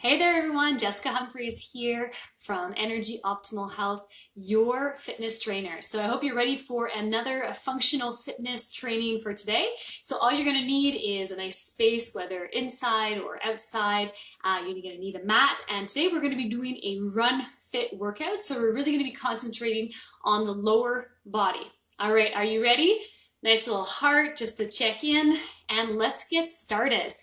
Hey there everyone, Jessica Humphreys here from EnerJ Optimal Health, your fitness trainer. So I hope you're ready for another functional fitness training for today. So all you're gonna need is a nice space, whether inside or outside. You're gonna need a mat, and today we're gonna be doing a run fit workout. So we're really gonna be concentrating on the lower body. All right, are you ready? Nice little heart just to check in, and let's get started.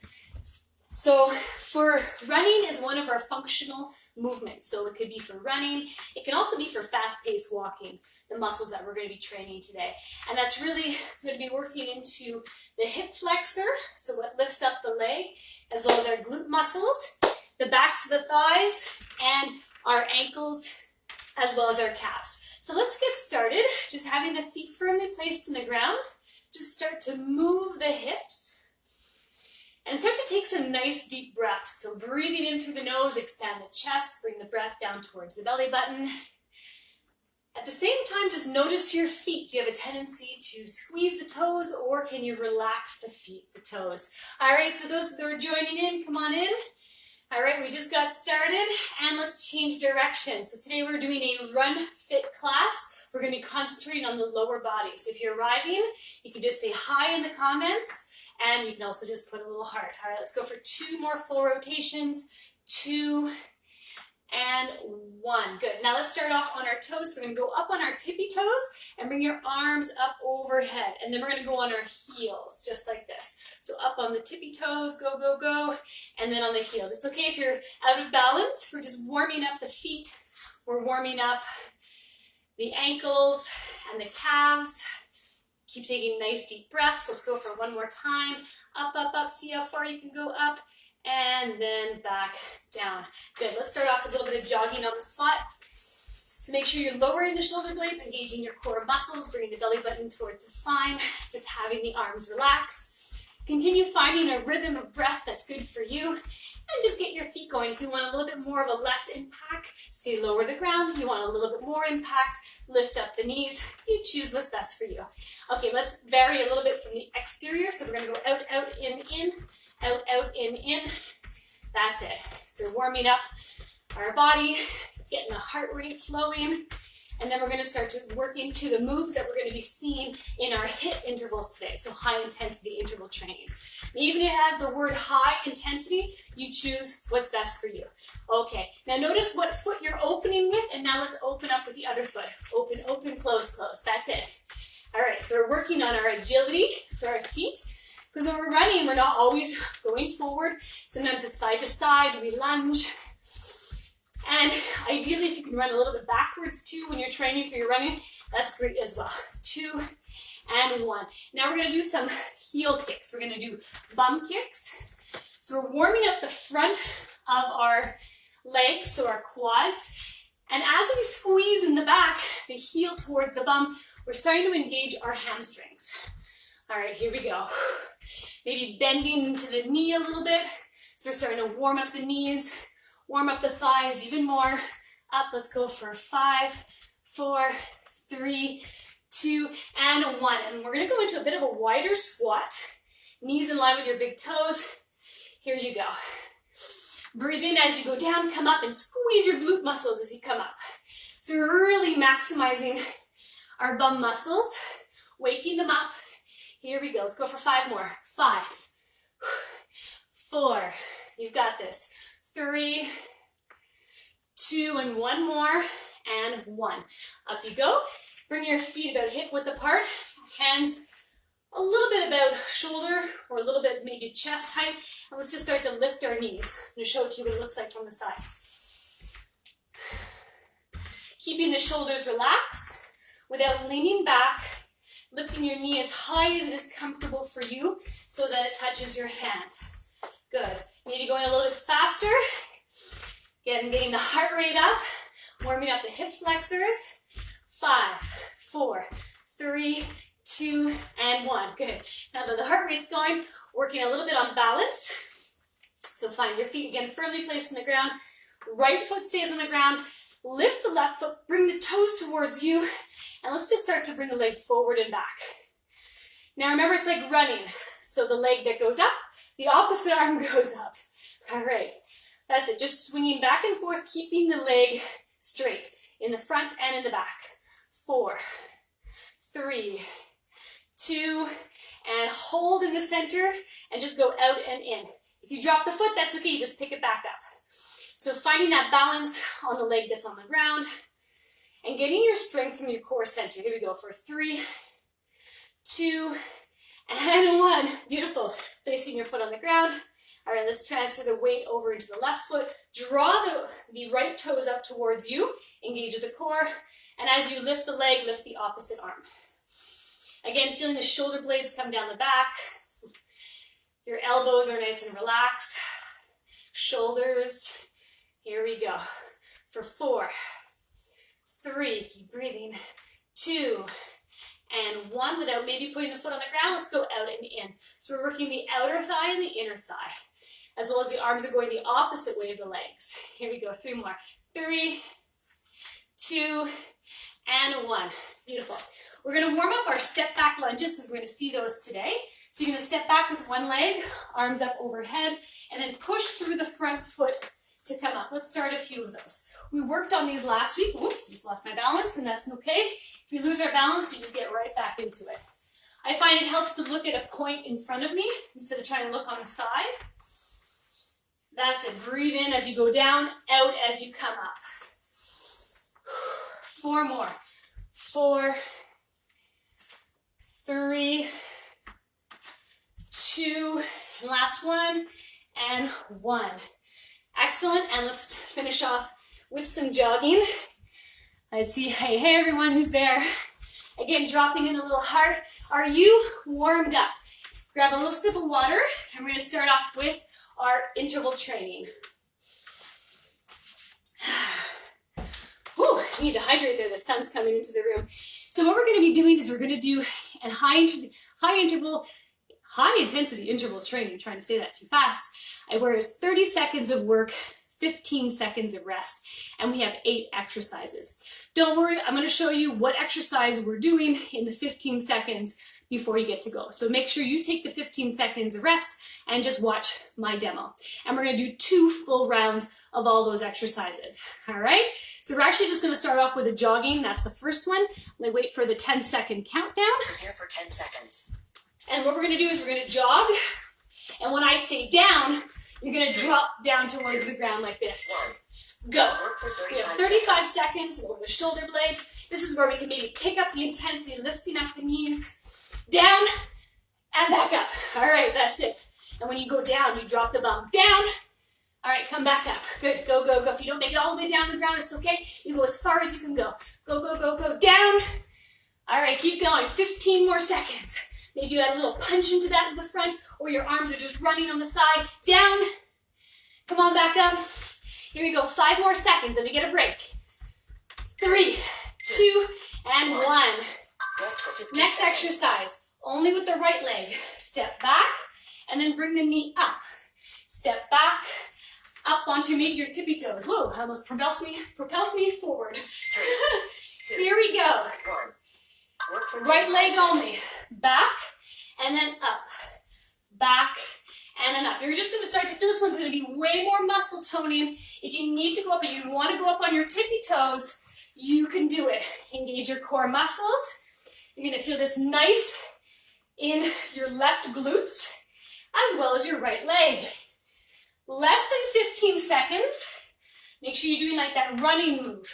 So for running is one of our functional movements. So it could be for running. It can also be for fast-paced walking, the muscles that we're going to be training today. And that's really going to be working into the hip flexor, so what lifts up the leg, as well as our glute muscles, the backs of the thighs, and our ankles, as well as our calves. So let's get started. Just having the feet firmly placed in the ground. Just start to move the hips. And start to take some nice deep breaths. So breathing in through the nose, expand the chest, bring the breath down towards the belly button. At the same time, just notice your feet. Do you have a tendency to squeeze the toes, or can you relax the feet, the toes? All right, so those that are joining in, come on in. All right, we just got started, and let's change direction. So today we're doing a run fit class. We're gonna be concentrating on the lower body. So if you're arriving, you can just say hi in the comments. And you can also just put a little heart. All right, let's go for 2 more full rotations. 2 and 1. Good. Now let's start off on our toes. We're going to go up on our tippy toes and bring your arms up overhead. And then we're going to go on our heels, just like this. So up on the tippy toes, go, go, go. And then on the heels. It's okay if you're out of balance. We're just warming up the feet. We're warming up the ankles and the calves. Keep taking nice deep breaths. Let's go for 1 more time. Up, up, up. See how far you can go up. And then back down. Good. Let's start off with a little bit of jogging on the spot. So make sure you're lowering the shoulder blades, engaging your core muscles, bringing the belly button towards the spine, just having the arms relaxed. Continue finding a rhythm of breath that's good for you. And just get your feet going. If you want a little bit more of a less impact, stay lower to the ground. If you want a little bit more impact, lift up the knees. You choose what's best for you. Okay, let's vary a little bit from the exterior. So we're going to go out, out, in, out, out, in. That's it. So warming up our body, getting the heart rate flowing. And then we're going to start to work into the moves that we're going to be seeing in our HIIT intervals today. So high intensity interval training. Even if it has the word high intensity, you choose what's best for you. Okay, now notice what foot you're opening with, and now let's open up with the other foot. Open, open, close, close. That's it. All right, so we're working on our agility for our feet, because when we're running, we're not always going forward. Sometimes it's side to side, we lunge. And ideally, if you can run a little bit backwards too when you're training for your running, that's great as well. 2 and 1. Now we're going to do some heel kicks. We're going to do bum kicks. So we're warming up the front of our legs, so our quads. And as we squeeze in the back, the heel towards the bum, we're starting to engage our hamstrings. All right, here we go. Maybe bending into the knee a little bit. So we're starting to warm up the knees. Warm up the thighs even more. Up, let's go for 5, 4, 3, 2, and 1. And we're gonna go into a bit of a wider squat. Knees in line with your big toes. Here you go. Breathe in as you go down, come up and squeeze your glute muscles as you come up. So we're really maximizing our bum muscles, waking them up. Here we go, let's go for 5 more. 5, 4, you've got this. 3, 2, and 1 more, and 1. Up you go. Bring your feet about hip width apart, hands a little bit about shoulder, or a little bit maybe chest height, and let's just start to lift our knees. I'm going to show it to you what it looks like from the side. Keeping the shoulders relaxed without leaning back, lifting your knee as high as it is comfortable for you so that it touches your hand. Good. Maybe going a little bit faster. Again, getting the heart rate up. Warming up the hip flexors. 5, 4, 3, 2, and 1. Good. Now that the heart rate's going, working a little bit on balance. So find your feet again firmly placed in the ground. Right foot stays on the ground. Lift the left foot. Bring the toes towards you. And let's just start to bring the leg forward and back. Now remember, it's like running. So the leg that goes up, the opposite arm goes up. All right, That's it, just swinging back and forth, keeping the leg straight in the front and in the back. 4, 3, 2, and hold in the center and just go out and in. If you drop the foot, that's okay, just pick it back up. So finding that balance on the leg that's on the ground and getting your strength from your core center. Here we go for 3, 2, and 1. Beautiful. Placing your foot on the ground. All right, let's transfer the weight over into the left foot. Draw the right toes up towards you. Engage the core. And as you lift the leg, lift the opposite arm. Again, feeling the shoulder blades come down the back. Your elbows are nice and relaxed. Shoulders. Here we go. For 4, 3, keep breathing. 2, and 1, without maybe putting the foot on the ground, let's go out and in. So we're working the outer thigh and the inner thigh, as well as the arms are going the opposite way of the legs. Here we go, 3 more. 3, 2, and 1. Beautiful. We're gonna warm up our step back lunges because we're gonna see those today. So you're gonna step back with one leg, arms up overhead, and then push through the front foot to come up. Let's start a few of those. We worked on these last week. Whoops, just lost my balance, and that's okay. If we lose our balance, you just get right back into it. I find it helps to look at a point in front of me instead of trying to look on the side. That's it. Breathe in as you go down, out as you come up. 4 more. 4, 3, 2, and last one, and 1. Excellent, and let's finish off with some jogging. Let's see, hey everyone who's there. Again, dropping in a little hard. Are you warmed up? Grab a little sip of water, and we're gonna start off with our interval training. Whew, I need to hydrate there, the sun's coming into the room. So what we're gonna be doing is we're gonna do a high intensity interval training. I'm trying to say that too fast. Where it's 30 seconds of work, 15 seconds of rest, and we have 8 exercises. Don't worry, I'm going to show you what exercise we're doing in the 15 seconds before you get to go. So make sure you take the 15 seconds of rest and just watch my demo. And we're going to do 2 full rounds of all those exercises. All right? So we're actually just going to start off with a jogging. That's the first one. Let me wait for the 10-second countdown. Prepare for 10 seconds. And what we're going to do is we're going to jog. And when I say down, you're going to drop down towards the ground like this. 1. Go. Work for 35 We have 35 seconds. We'll go to the shoulder blades. This is where we can maybe pick up the intensity, lifting up the knees. Down and back up. All right, that's it. And when you go down, you drop the bum down. All right, come back up. Good. Go, go, go. If you don't make it all the way down the ground, it's okay. You go as far as you can go. Go, go, go, go. Down. All right, keep going. 15 more seconds. Maybe you add a little punch into that in the front, or your arms are just running on the side. Down. Come on, back up. Here we go. 5 more seconds, and we get a break. 3, 2, and 1. Rest for 15 Next seconds. exercise, only with the right leg. Step back, and then bring the knee up. Step back, up onto maybe your tippy toes. Whoa, almost propels me forward. 3, 2, Here we go. 1. Work for Right 35 leg seconds. only. Back, and then up. Back, and then up. You're just going to start to feel this one's going to be way more muscle toning. If you need to go up and you want to go up on your tippy toes, you can do it. Engage your core muscles. You're going to feel this nice in your left glutes as well as your right leg. Less than 15 seconds. Make sure you're doing like that running move.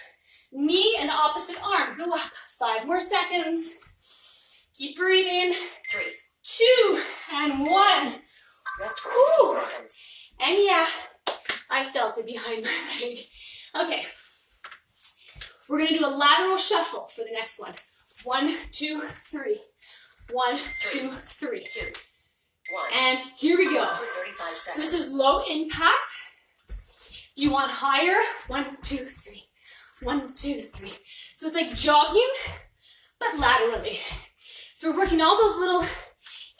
Knee and opposite arm. Go up. 5 more seconds. Keep breathing. 3, 2, and 1. Rest for 15 Ooh. seconds. And yeah, I felt it behind my leg. Okay. We're going to do a lateral shuffle for the next one. 1, 2, 3. 1, 2, 3. 2, 1. And here we go. Work for 35 So seconds. this is low impact. You want higher. 1, 2, 3. 1, 2, 3. So it's like jogging, but laterally. So we're working all those little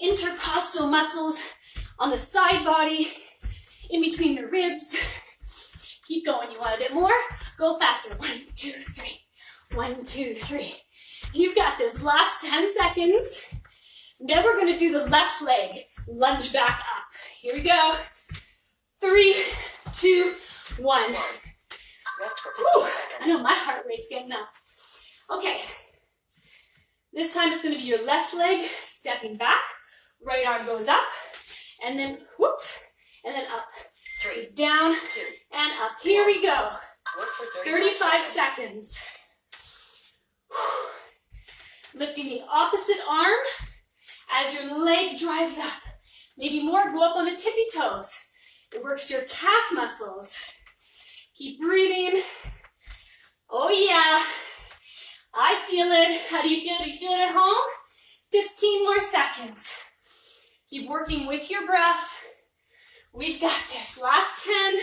intercostal muscles on the side body, in between the ribs. Keep going. You want a bit more? Go faster. 1, 2, 3. 1, 2, 3. You've got this. Last 10 seconds. Then we're going to do the left leg. Lunge back up. Here we go. 3, 2, 1. Rest for 15 Whew, seconds. I know my heart rate's getting up. Okay. This time it's going to be your left leg stepping back. Right arm goes up. And then, whoops, and then up. 3, It's down 2. and up. Here we go. Work for 35 seconds. Lifting the opposite arm as your leg drives up. Maybe more, go up on the tippy toes. It works your calf muscles. Keep breathing. Oh yeah, I feel it. How do you feel? Do you feel it at home? 15 more seconds. Keep working with your breath. We've got this. Last 10.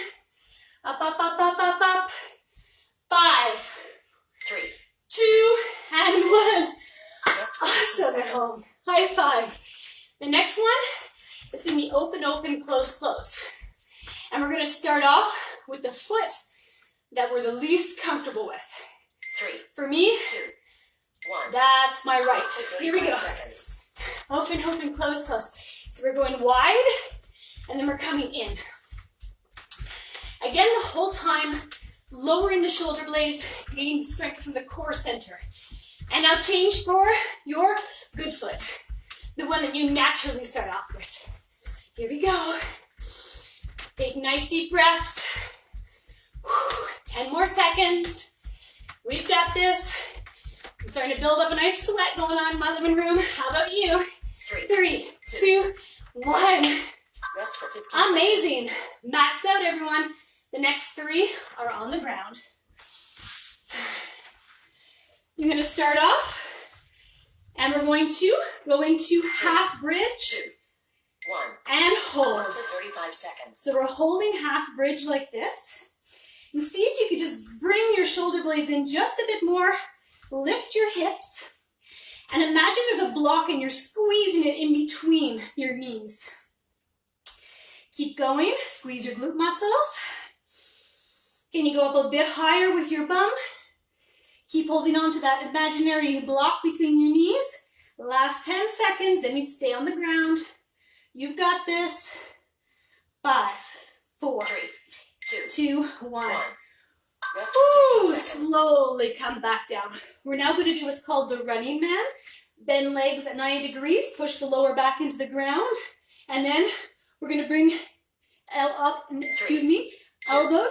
Up, up, up, up, up, up. 5, 3. 2, and 1. Rest for 15 Awesome at home. seconds. High five. The next one is going to be open, open, close, close. And we're going to start off with the foot that we're the least comfortable with. 3, For me, 2, 1. that's my right. Here we go. 35 seconds. Open, open, close, close. So we're going wide, and then we're coming in. Again, the whole time, lowering the shoulder blades, gaining strength from the core center. And now change for your good foot, the one that you naturally start off with. Here we go. Take nice deep breaths. 10 more seconds. We've got this. I'm starting to build up a nice sweat going on in my living room. How about you? 3, 2, 1. Rest for 15 seconds. Amazing. Max out, everyone. The next 3 are on the ground. You're going to start off, and we're going to go into half bridge 2, 1. and hold. Work for 35 seconds. So we're holding half bridge like this. And see if you could just bring your shoulder blades in just a bit more. Lift your hips. And imagine there's a block and you're squeezing it in between your knees. Keep going. Squeeze your glute muscles. Can you go up a bit higher with your bum? Keep holding on to that imaginary block between your knees. Last 10 seconds, then we stay on the ground. You've got this. 5, 4, 3, 2, 1. Rest for 15 Ooh, seconds. slowly come back down. We're now going to do what's called the running man. Bend legs at 90 degrees, push the lower back into the ground, and then we're going to bring elbow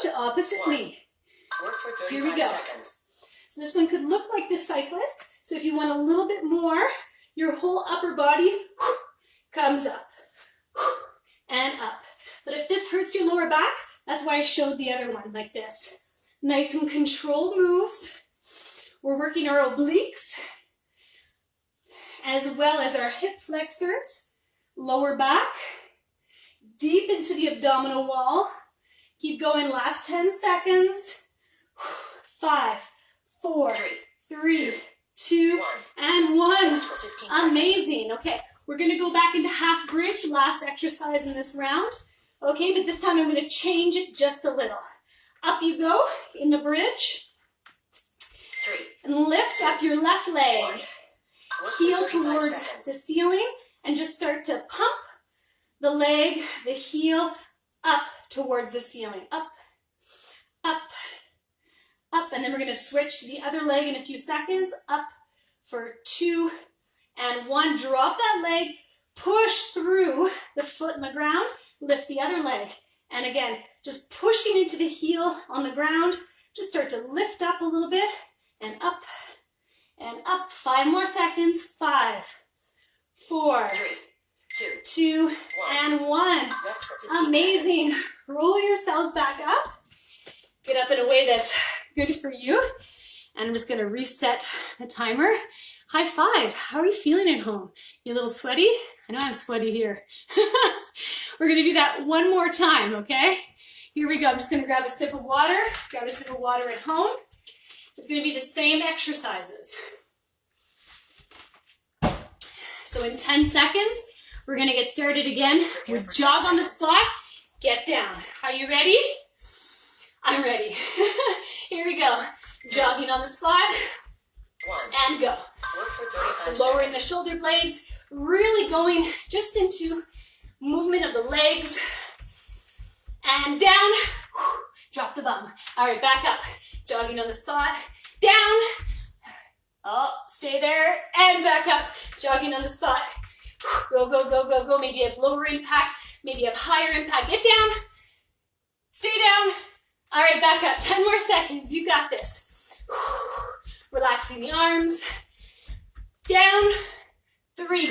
to opposite 1. knee. Work for Here we 35 go. seconds. So this one could look like the cyclist. So if you want a little bit more, your whole upper body comes up and up. But if this hurts your lower back, that's why I showed the other one like this. Nice and controlled moves. We're working our obliques as well as our hip flexors, lower back, deep into the abdominal wall. Keep going, last 10 seconds. 5, 4, 3, 2, and 1. Rest for 15 seconds. Amazing. Okay, we're going to go back into half bridge, last exercise in this round. Okay, but this time I'm going to change it just a little. Up you go in the bridge. 3, And lift up your left leg. 1. Work Heel for 35 towards seconds. the ceiling and just start to pump the leg, the heel, up towards the ceiling. Up, up, up. And then we're going to switch to the other leg in a few seconds. Up for 2 and 1. Drop that leg. Push through the foot in the ground. Lift the other leg. And again, just pushing into the heel on the ground. Just start to lift up a little bit and up and up. 5 more seconds. 5, 4, 3, 2, 1. and 1. Rest for 15 Amazing. Roll yourselves back up. Get up in a way that's good for you. And I'm just going to reset the timer. High five. How are you feeling at home? You a little sweaty? I know I'm sweaty here. We're going to do that one more time, okay? Here we go. I'm just going to grab a sip of water. Grab a sip of water at home. It's going to be the same exercises. So in 10 seconds, we're going to get started again. We'll jog on the spot. Get down. Are you ready? I'm ready. Here we go. Jogging on the spot. 1. And go. Work for 35 So lowering seconds. the shoulder blades, really going just into movement of the legs. And down. Drop the bum. All right, back up. Jogging on the spot. Down. Oh, stay there. And back up. Jogging on the spot. Go, go, go, go, go. Maybe you have lower impact. Maybe you have higher impact. Get down. Stay down. All right, back up. 10 more seconds. You got this. Relaxing the arms. Down. 3,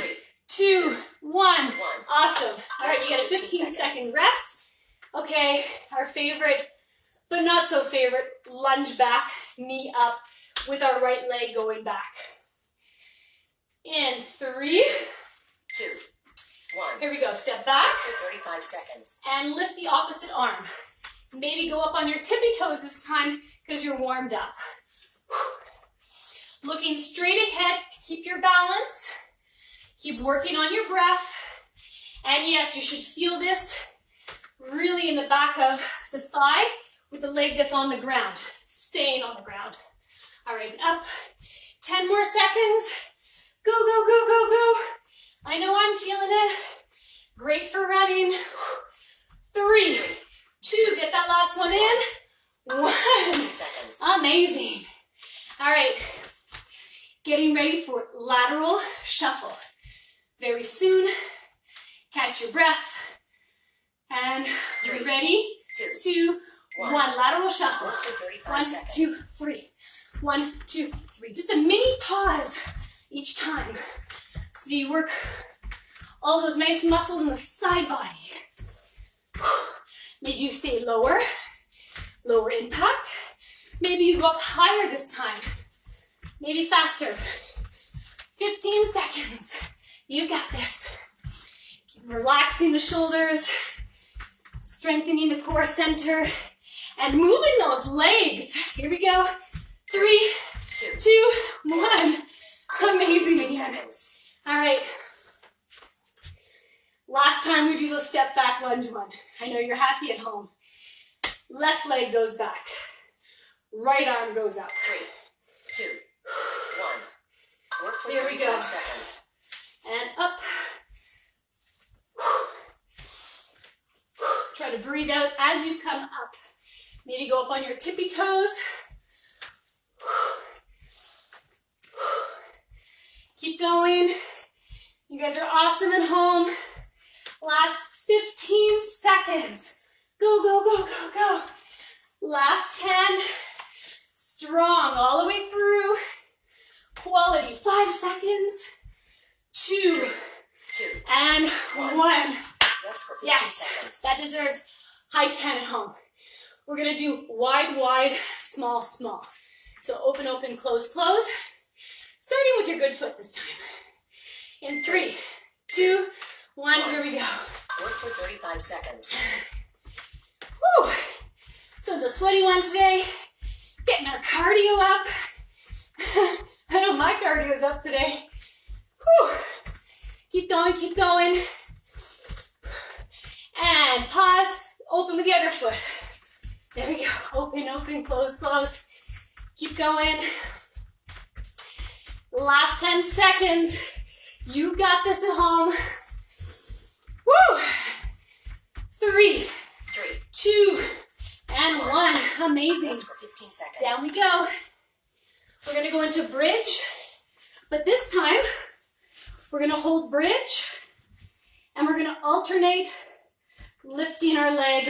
2, 1. Awesome. All right, you got a 15-second rest. Okay, our favorite, but not so favorite, lunge back, knee up with our right leg going back. In 3, 2, 1. Here we go. Step back. For 35 seconds. And lift the opposite arm. Maybe go up on your tippy toes this time because you're warmed up. Looking straight ahead to keep your balance. Keep working on your breath. And yes, you should feel this really in the back of the thigh with the leg that's on the ground, staying on the ground. All right, up. 10 more seconds. Go, go, go, go, go. I know I'm feeling it. Great for running. 3, 2, get that last one in. 1. Amazing. All right, getting ready for lateral shuffle. Very soon, catch your breath. And 3, ready? 2, 1. Lateral shuffle. 1, 2, 3. 1, 2, 3. Just a mini pause each time. So you work all those nice muscles in the side body. Maybe you stay lower lower impact. Maybe you go up higher this time. Maybe faster. 15 seconds. You've got this. Keep relaxing the shoulders, strengthening the core center, and moving those legs. Here we go. 3, 2, 1. Amazing again. All right. Last time we do the step back lunge one. I know you're happy at home. Left leg goes back. Right arm goes up. 3, 2, 1. Work for 35 seconds. And up. Try to breathe out as you come up. Maybe go up on your tippy toes. Keep going. You guys are awesome at home. Last 15 seconds. Go, go, go, go, go. Last 10. Strong all the way through. Quality. 5 seconds. 2, and 1. Yes, that deserves high 10 at home. We're going to do wide, wide, small, small. So open, open, close, close. Starting with your good foot this time. In 3, 2, 1, here we go. Work for 35 seconds. Whew. So it's a sweaty one today. Getting our cardio up. I know my cardio is up today. Whew. Keep going, keep going. And pause. Open with the other foot. There we go. Open, open, close, close. Keep going. Last 10 seconds. You got this at home. Woo! 3, 2, and 1. Amazing. 15 seconds. Down we go. We're going to go into bridge. But this time, we're going to hold bridge. And we're going to alternate lifting our leg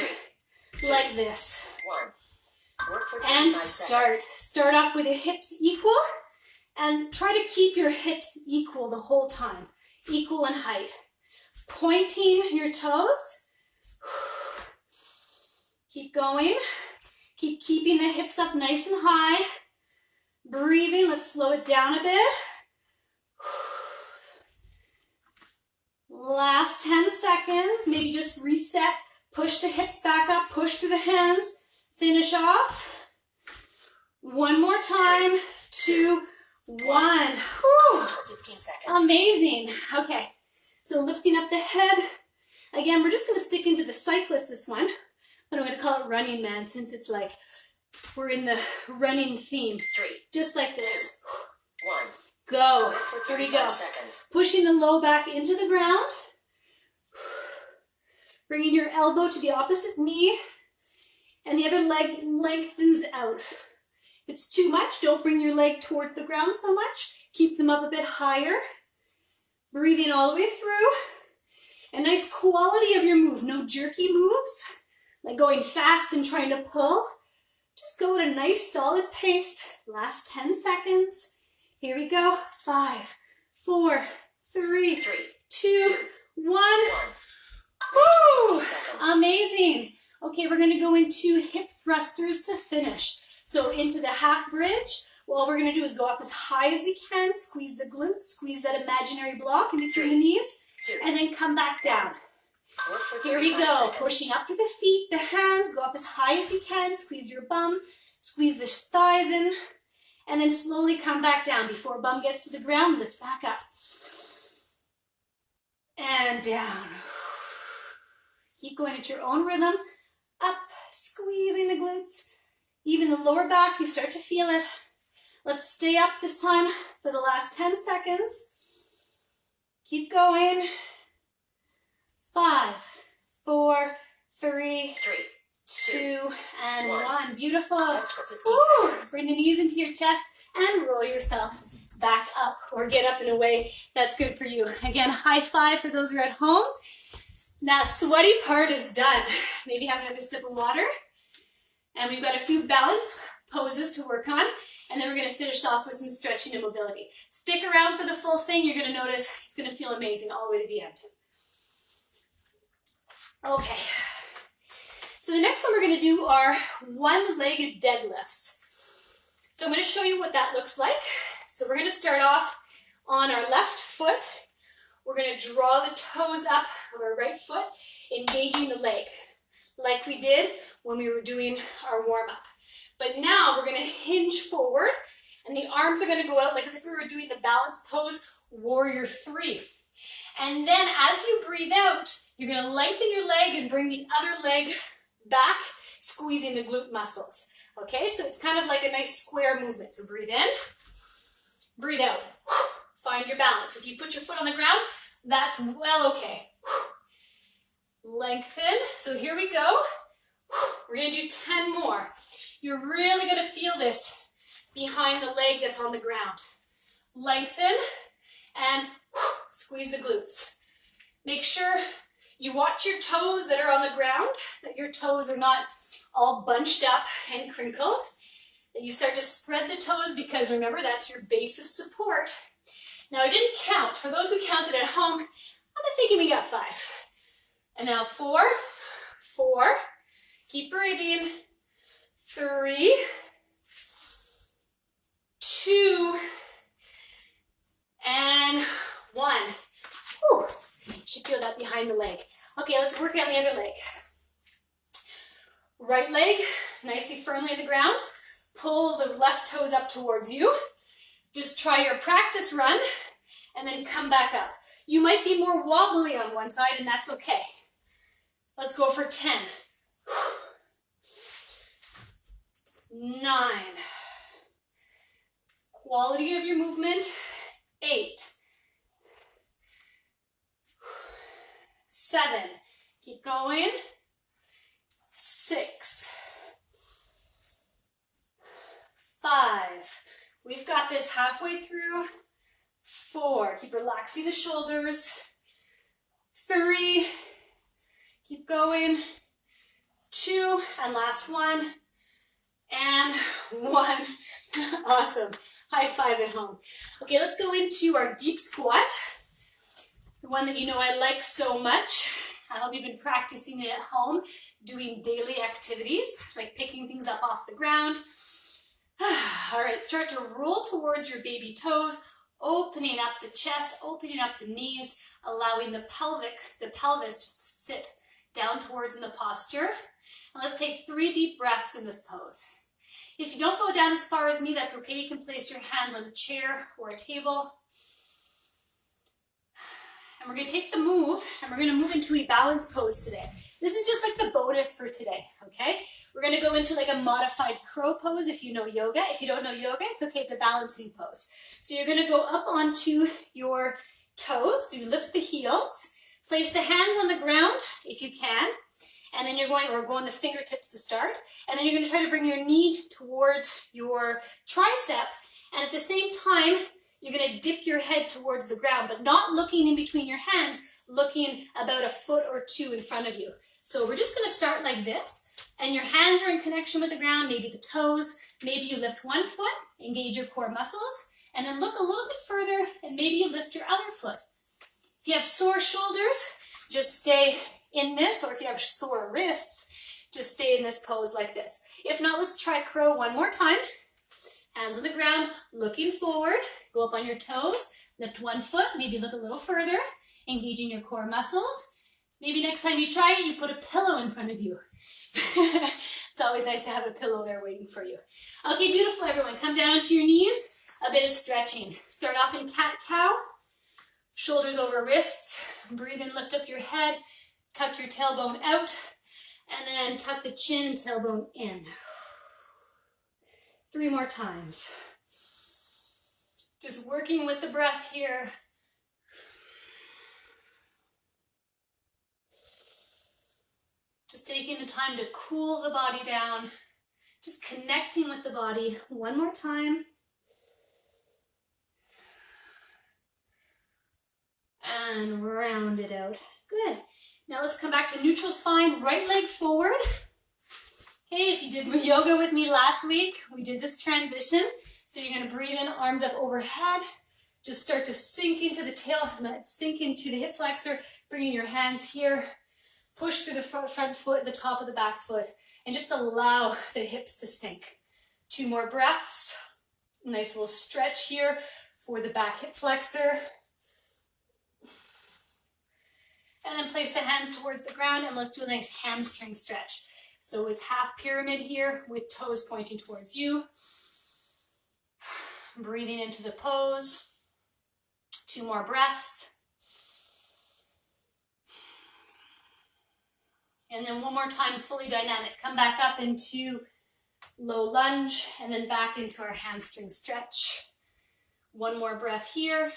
like this. 1. Work for 25 And seconds. Start off with your hips equal. And try to keep your hips equal the whole time. Equal in height. Pointing your toes. Keep going. Keep keeping the hips up nice and high. Breathing. Let's slow it down a bit. Last 10 seconds. Maybe just reset. Push the hips back up. Push through the hands. Finish off. One more time. 2, 1. Whew. 15 seconds. Amazing. Okay. So lifting up the head. Again, we're just going to stick into the cyclist this one. But I'm going to call it Running Man since it's like we're in the running theme. 3, Just like this. 2, 1. Go. Work for Here we 35 go. seconds. Pushing the low back into the ground. Bringing your elbow to the opposite knee. and the other leg lengthens out. If it's too much, don't bring your leg towards the ground so much. Keep them up a bit higher. Breathe in all the way through. A nice quality of your move. No jerky moves, like going fast and trying to pull. Just go at a nice solid pace. Last 10 seconds. Here we go. 5, 4, 3, 2, 1. Woo! Amazing. Okay, we're going to go into hip thrusters to finish. So into the half bridge. All we're going to do is go up as high as we can, squeeze the glutes, squeeze that imaginary block in between the knees, and then come back down. Here we go, pushing up to the feet, the hands, go up as high as you can, squeeze your bum, squeeze the thighs in, and then slowly come back down. Before bum gets to the ground, lift back up. And down. Keep going at your own rhythm. Up, squeezing the glutes. Even the lower back, you start to feel it. Let's stay up this time for the last 10 seconds. Keep going. 5, 4, 3, 2, and 1. Beautiful. Woo. Bring the knees into your chest and roll yourself back up or get up in a way that's good for you. Again, high five for those who are at home. Now, sweaty part is done. Maybe have another sip of water. And we've got a few balance poses to work on. And then we're going to finish off with some stretching and mobility. Stick around for the full thing. You're going to notice it's going to feel amazing all the way to the end. Okay. So the next one we're going to do are one-legged deadlifts. So I'm going to show you what that looks like. So we're going to start off on our left foot. We're going to draw the toes up of our right foot, engaging the leg, like we did when we were doing our warm-up. But now we're going to hinge forward, and the arms are going to go out like as if we were doing the balance pose, warrior 3. And then as you breathe out, you're going to lengthen your leg and bring the other leg back, squeezing the glute muscles. Okay, so it's kind of like a nice square movement. So breathe in, breathe out. Find your balance. If you put your foot on the ground, that's well okay. Lengthen. So here we go. We're going to do 10 more. You're really going to feel this behind the leg that's on the ground. Lengthen and squeeze the glutes. Make sure you watch your toes that are on the ground, that your toes are not all bunched up and crinkled, that you start to spread the toes because remember, that's your base of support. Now, I didn't count. For those who counted at home, I'm thinking we got 5. And now 4, 4, keep breathing, 3, 2, and 1. Whew. Should feel that behind the leg. Okay, let's work on the other leg. Right leg, nicely firmly on the ground. Pull the left toes up towards you. Just try your practice run, and then come back up. You might be more wobbly on one side, and that's okay. Let's go for 10. 9. Quality of your movement, 8. 7. Keep going. 6. 5. We've got this halfway through. 4. Keep relaxing the shoulders. 3. Keep going. 2. And last one. And 1. Awesome. High five at home. Okay, let's go into our deep squat. The one that you know I like so much. I hope you've been practicing it at home, doing daily activities, like picking things up off the ground. All right, start to roll towards your baby toes, opening up the chest, opening up the knees, allowing the pelvis just to sit down towards in the posture. And let's take 3 deep breaths in this pose. If you don't go down as far as me, that's okay. You can place your hands on a chair or a table. And we're going to take the move, and we're going to move into a balance pose today. This is just like the bonus for today, okay? We're going to go into like a modified crow pose if you know yoga. If you don't know yoga, it's okay. It's a balancing pose. So you're going to go up onto your toes. So you lift the heels. Place the hands on the ground if you can. And then you're going, or go on the fingertips to start. And then you're going to try to bring your knee towards your tricep. And at the same time, you're going to dip your head towards the ground, but not looking in between your hands, looking about a foot or two in front of you. So we're just going to start like this. And your hands are in connection with the ground, maybe the toes. Maybe you lift one foot, engage your core muscles, and then look a little bit further, and maybe you lift your other foot. If you have sore shoulders, just stay in this, or if you have sore wrists, just stay in this pose like this. If not, let's try crow one more time. Hands on the ground, looking forward, go up on your toes, lift one foot, maybe look a little further, engaging your core muscles. Maybe next time you try it, you put a pillow in front of you. It's always nice to have a pillow there waiting for you. Okay, beautiful, everyone. Come down onto your knees, a bit of stretching. Start off in cat-cow, shoulders over wrists, breathe in, lift up your head, tuck your tailbone out, and then tuck the chin and tailbone in. 3 more times. Just working with the breath here. Just taking the time to cool the body down. Just connecting with the body. 1 more time. And round it out. Good. Now let's come back to neutral spine, right leg forward. Okay, if you did yoga with me last week, we did this transition. So you're going to breathe in, arms up overhead. Just start to sink into the tail, sink into the hip flexor, bringing your hands here. Push through the front foot, the top of the back foot, and just allow the hips to sink. 2 more breaths. Nice little stretch here for the back hip flexor. And then place the hands towards the ground, and let's do a nice hamstring stretch. So it's half pyramid here with toes pointing towards you. Breathing into the pose. 2 more breaths. And then 1 more time, fully dynamic. Come back up into low lunge, and then back into our hamstring stretch. 1 more breath here.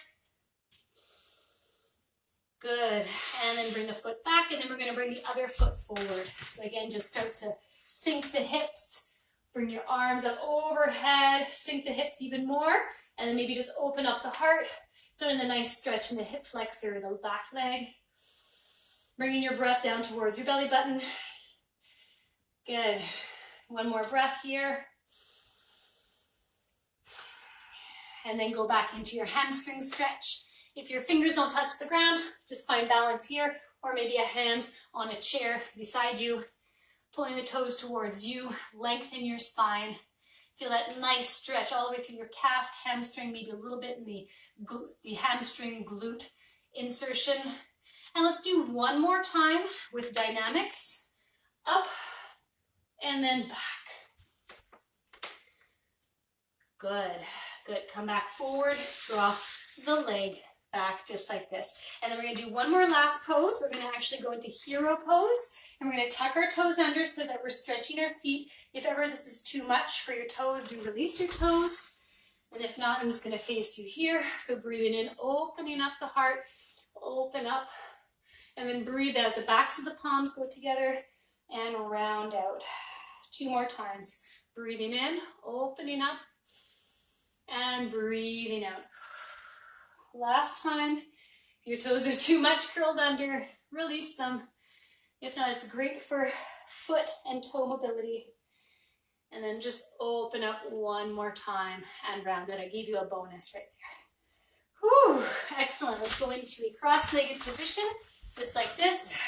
Good, and then bring the foot back, and then we're going to bring the other foot forward. So again, just start to sink the hips, bring your arms up overhead, sink the hips even more, and then maybe just open up the heart, feeling the nice stretch in the hip flexor and the back leg. Bringing your breath down towards your belly button. Good, 1 more breath here. And then go back into your hamstring stretch. If your fingers don't touch the ground, just find balance here, or maybe a hand on a chair beside you, pulling the toes towards you, lengthen your spine. Feel that nice stretch all the way through your calf, hamstring, maybe a little bit in the hamstring glute insertion. And let's do 1 more time with dynamics. Up, and then back. Good, good. Come back forward, draw the leg back just like this. And then we're going to do 1 more last pose. We're going to actually go into hero pose, and we're going to tuck our toes under so that we're stretching our feet. If ever this is too much for your toes, do release your toes. And if not, I'm just going to face you here. So breathing in, opening up the heart, open up, and then breathe out. The backs of the palms go together and round out. 2 more times. Breathing in, opening up, and breathing out. Last time. If your toes are too much curled under, release them. If not, it's great for foot and toe mobility. And then just open up 1 more time and round it. I gave you a bonus right there. Whew, excellent. Let's go into a cross-legged position, just like this.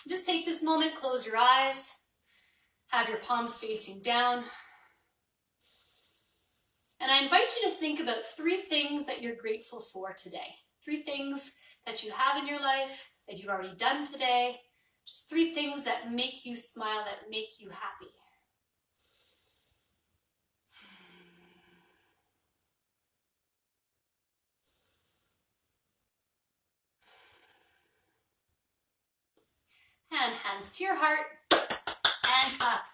Just take this moment, close your eyes, have your palms facing down. And I invite you to think about 3 things that you're grateful for today. 3 things that you have in your life, that you've already done today. Just 3 things that make you smile, that make you happy. And hands to your heart, and up.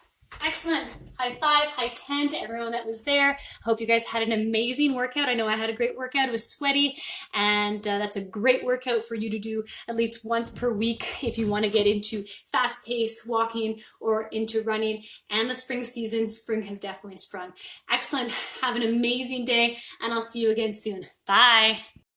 Excellent. High five, high 10 to everyone that was there. I hope you guys had an amazing workout. I know I had a great workout. It was sweaty, and that's a great workout for you to do at least once per week if you want to get into fast-paced walking or into running. And the spring season, spring has definitely sprung. Excellent. Have an amazing day, and I'll see you again soon. Bye.